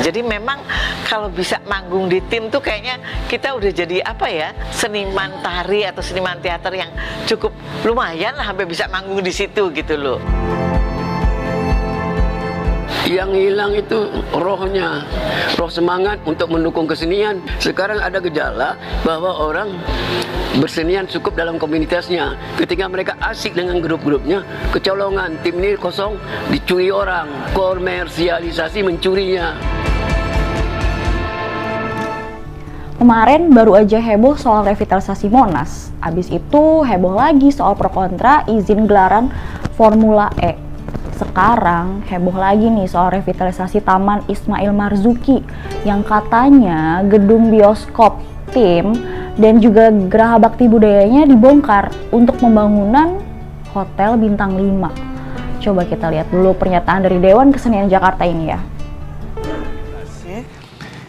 Jadi memang kalau bisa manggung di tim tuh kayaknya kita udah jadi apa ya, seniman tari atau seniman teater yang cukup lumayan lah sampai bisa manggung di situ gitu loh. Yang hilang itu rohnya, roh semangat untuk mendukung kesenian. Sekarang ada gejala bahwa orang bersenian cukup dalam komunitasnya. Ketika mereka asik dengan grup-grupnya, kecolongan, tim ini kosong, dicuri orang, komersialisasi mencurinya. Kemarin baru aja heboh soal revitalisasi Monas. Abis itu heboh lagi soal pro kontra izin gelaran Formula E. Sekarang heboh lagi nih soal revitalisasi Taman Ismail Marzuki yang katanya gedung bioskop, tim, dan juga geraha bakti budayanya dibongkar untuk pembangunan hotel bintang 5. Coba kita lihat dulu pernyataan dari Dewan Kesenian Jakarta ini ya.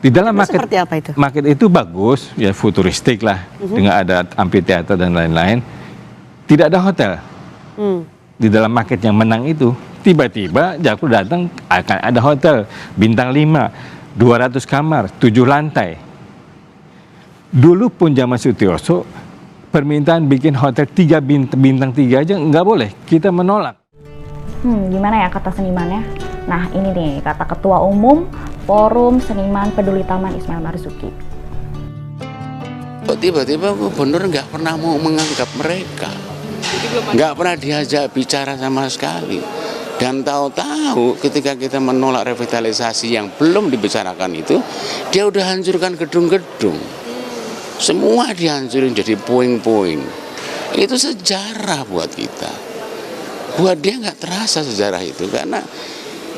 Di dalam market, seperti apa itu? Market itu bagus, ya futuristik lah, dengan ada amphitheater dan lain-lain. Tidak ada hotel. Di dalam market yang menang itu, tiba-tiba Jakpro datang akan ada hotel bintang 5, 200 kamar, 7 lantai. Dulu pun zaman Sutioso, permintaan bikin hotel 3 bintang 3 aja nggak boleh, kita menolak. Gimana ya kata senimannya? Nah ini nih kata Ketua Umum Forum Seniman Peduli Taman Ismail Marzuki. Kok tiba-tiba gubernur nggak pernah mau menganggap mereka, nggak pernah diajak bicara sama sekali. Dan tahu-tahu ketika kita menolak revitalisasi yang belum dibicarakan itu, dia udah hancurkan gedung-gedung. Semua dihancurin jadi puing-puing. Itu sejarah buat kita. Buat dia nggak terasa sejarah itu karena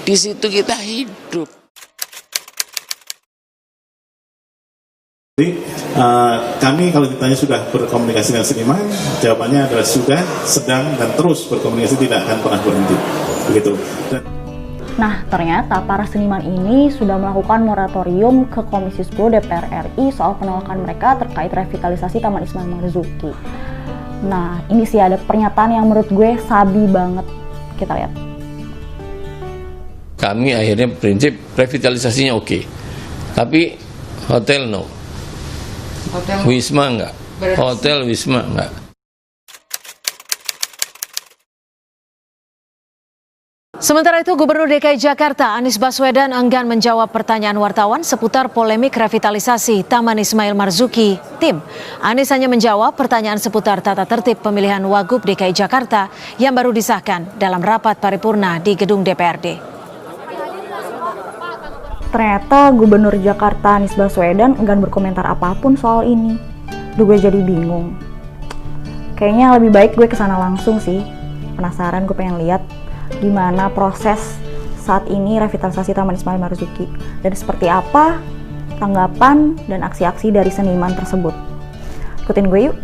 di situ kita hidup. Jadi kami kalau ditanya sudah berkomunikasi dengan seniman, jawabannya adalah sudah, sedang, dan terus berkomunikasi, tidak akan pernah berhenti. Begitu. Nah, ternyata para seniman ini sudah melakukan moratorium ke Komisi 10 DPR RI soal penolakan mereka terkait revitalisasi Taman Ismail Marzuki. Nah, ini sih ada pernyataan yang menurut gue sabi banget. Kita lihat. Kami akhirnya prinsip revitalisasinya oke. Tapi hotel no. Hotel Wisma enggak. Hotel Wisma enggak. Sementara itu, Gubernur DKI Jakarta Anies Baswedan enggan menjawab pertanyaan wartawan seputar polemik revitalisasi Taman Ismail Marzuki. Tim Anies hanya menjawab pertanyaan seputar tata tertib pemilihan Wagub DKI Jakarta yang baru disahkan dalam rapat paripurna di gedung DPRD. Ternyata Gubernur Jakarta Anies Baswedan enggan berkomentar apapun soal ini. Duh, gue jadi bingung. Kayaknya lebih baik gue kesana langsung sih. Penasaran, gue pengen lihat gimana proses saat ini revitalisasi Taman Ismail Marzuki dan seperti apa tanggapan dan aksi-aksi dari seniman tersebut. Ikutin gue yuk.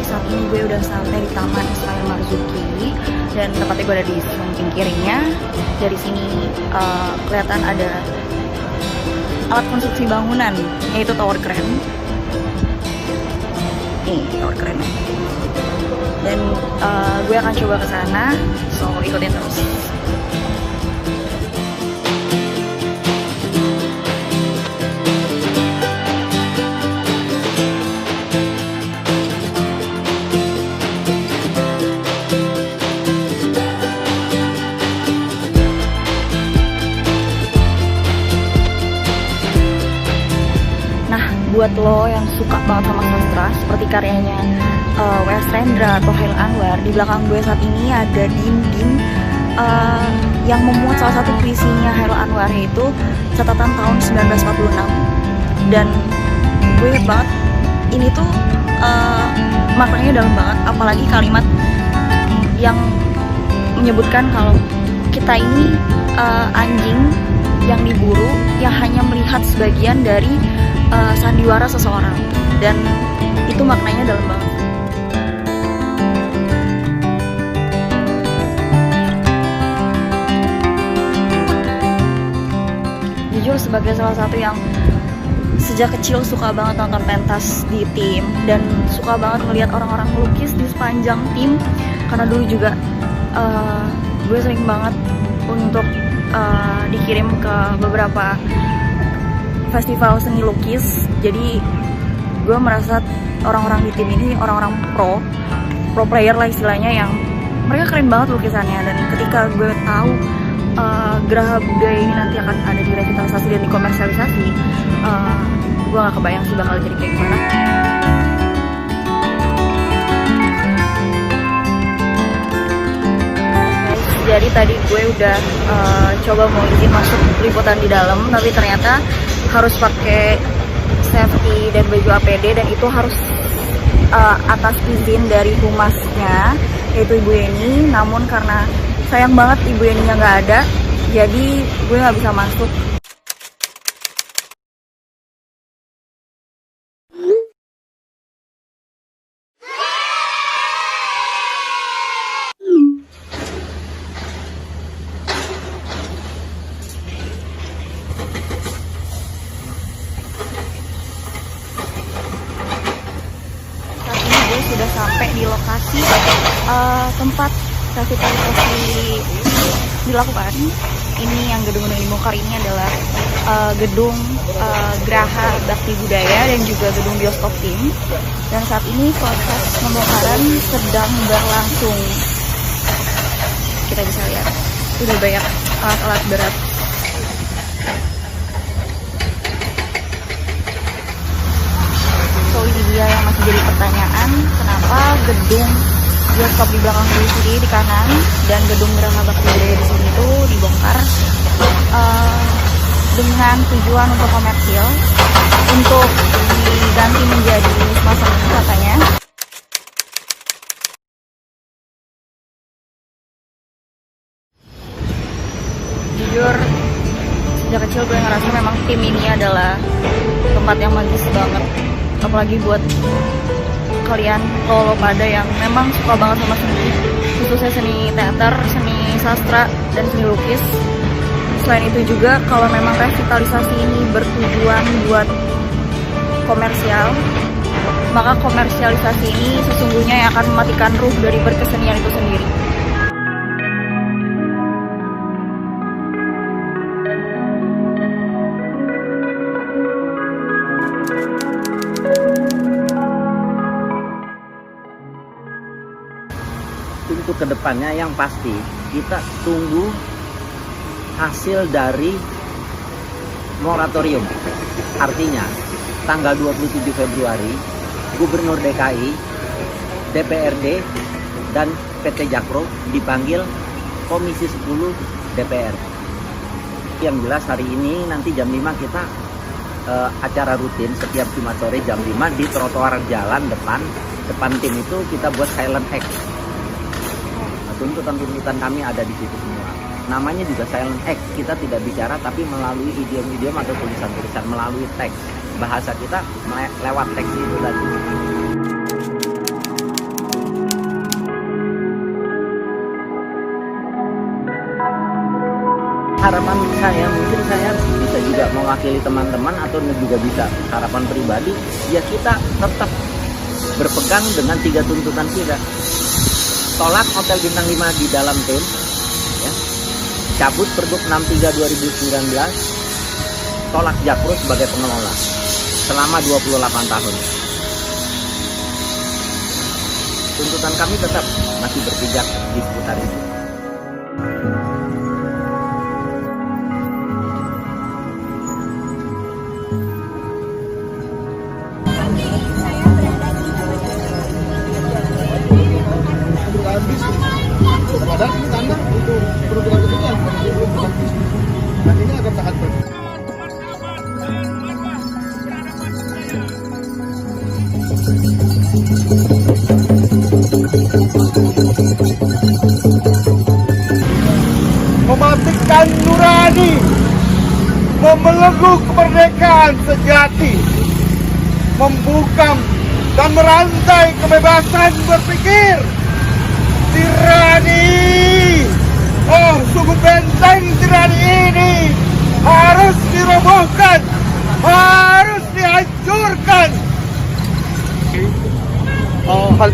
Saat ini gue udah sampai di Taman Ismail Marzuki dan tepatnya gue ada di samping kirinya. Dari sini kelihatan ada alat konstruksi bangunan, yaitu tower crane. Ini tower crane. Dan gue akan coba ke sana, so ikutin terus. Buat lo yang suka banget sama sastra seperti karyanya W.S. Rendra atau Hairil Anwar, di belakang gue saat ini ada dinding yang memuat salah satu puisinya Hairil Anwar, yaitu catatan tahun 1946. Dan gue inget banget ini tuh maknanya dalam banget, apalagi kalimat yang menyebutkan kalau kita ini anjing yang diburu yang hanya melihat sebagian dari sandiwara seseorang, dan itu maknanya dalam banget. jujur sebagai salah satu yang sejak kecil suka banget nonton pentas di tim dan suka banget melihat orang-orang melukis di sepanjang tim, karena dulu juga gue sering banget untuk dikirim ke beberapa festival seni lukis. Jadi gue merasa orang-orang di tim ini orang-orang pro player lah istilahnya, yang mereka keren banget lukisannya. Dan ketika gue tahu Geraha Budaya ini nanti akan ada di revitalisasi dan dikomersialisasi, gue gak kebayang sih bakal jadi kayak gimana. Jadi tadi gue udah coba mau izin masuk liputan di dalam, tapi ternyata harus pakai safety dan baju APD, dan itu harus atas izin dari humasnya, yaitu Ibu Yeni. Namun karena sayang banget Ibu Yeninya nggak ada, jadi gue nggak bisa masuk. Sudah sampai di lokasi tempat revitalisasi dilakukan. Ini yang gedung-gedung dibongkar ini adalah gedung Geraha Bakti Budaya dan juga gedung bioskop tim. Dan saat ini proses pembongkaran sedang berlangsung. Kita bisa lihat sudah banyak alat berat. So ini dia yang masih jadi pertanyaan, kenapa gedung bioskop di belakang gue sendiri di kanan dan gedung Geraha Bakti Budaya di sini tuh dibongkar dengan tujuan untuk komersil, untuk diganti menjadi wisma seni katanya. Jujur sejak kecil gue ngerasa memang tim ini adalah tempat yang magis banget. Apalagi buat kalian kalau pada yang memang suka banget sama seni, khususnya seni teater, seni sastra, dan seni lukis. Selain itu juga kalau memang revitalisasi ini bertujuan buat komersial, maka komersialisasi ini sesungguhnya yang akan mematikan ruh dari berkesenian itu sendiri. Untuk kedepannya yang pasti kita tunggu hasil dari moratorium. Artinya tanggal 27 Februari Gubernur DKI, DPRD, dan PT Jakpro dipanggil Komisi 10 DPR. Yang jelas hari ini nanti jam 5 kita acara rutin setiap Jumat sore jam 5 di trotoar jalan depan tim itu kita buat silent act. Tuntutan-tuntutan kami ada di situ semua. Namanya juga silent act. Kita tidak bicara tapi melalui idiom-idiom atau tulisan-tulisan, melalui teks. Bahasa kita lewat teks itu tadi. Harapan saya, mungkin saya bisa juga mewakili teman-teman atau juga bisa harapan pribadi, ya kita tetap berpegang dengan 3 tuntutan kita. Tolak Hotel Bintang 5 di dalam tim, ya. Cabut Pergub 63 2019, tolak Jakpro sebagai pengelola selama 28 tahun. Tuntutan kami tetap masih berpijak di seputar itu. Mematikan nurani, membelenggu kemerdekaan sejati, membungkam dan merantai kebebasan berpikir. Tirani, oh sungguh benteng tirani ini harus dirobohkan.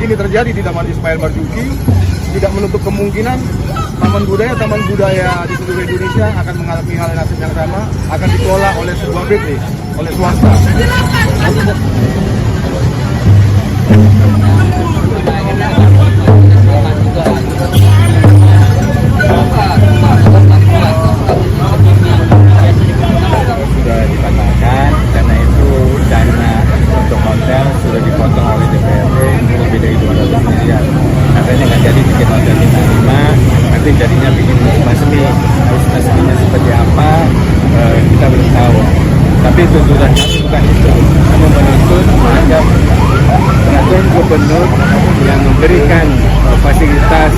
ini terjadi di Taman Ismail Marzuki, tidak menutup kemungkinan taman budaya di seluruh Indonesia akan mengalami hal nasib yang sama, akan dikelola oleh sebuah PT, oleh swasta. Sudah dibatalkan karena itu dana untuk hotel sudah dipotong oleh DPRD lebih dari 200 miliar. Katanya nggak jadi bikin hotel bintang 5, nanti jadinya bikin wisma seni. Wisma seninya seperti apa kita belum tahu. Tapi tuntutan kami bukan itu. Kami menuntut agar peraturan gubernur yang memberikan fasilitas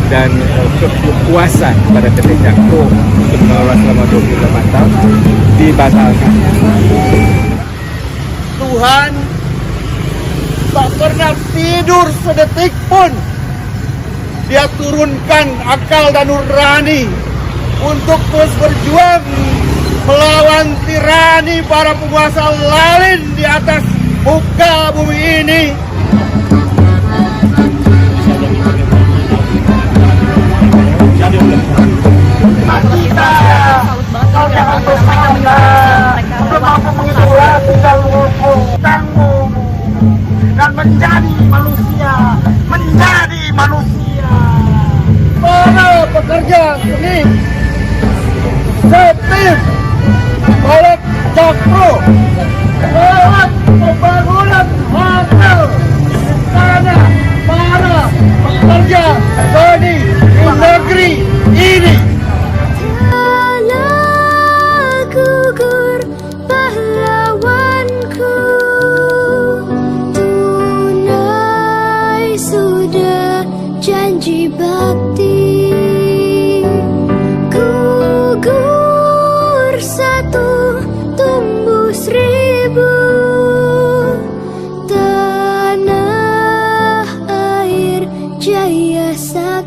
dan kekuasaan kepada PT Jakpro untuk mengelola selama 28 tahun dibatalkan. Tuhan tak pernah tidur sedetik pun. Dia turunkan akal dan nurani untuk terus berjuang melawan tirani para penguasa lain di atas muka bumi ini. Kita kau jangan bersangka mampu mengikuti tanggung dan menjadi manusia, para pekerja seni setim oleh Jakpro lewat pembangunan hotel karena para pekerja seni di negeri ini. Gugur pahlawanku, tunai sudah janji bakti. Gugur satu, tumbuh seribu. Tanah air jaya sakti.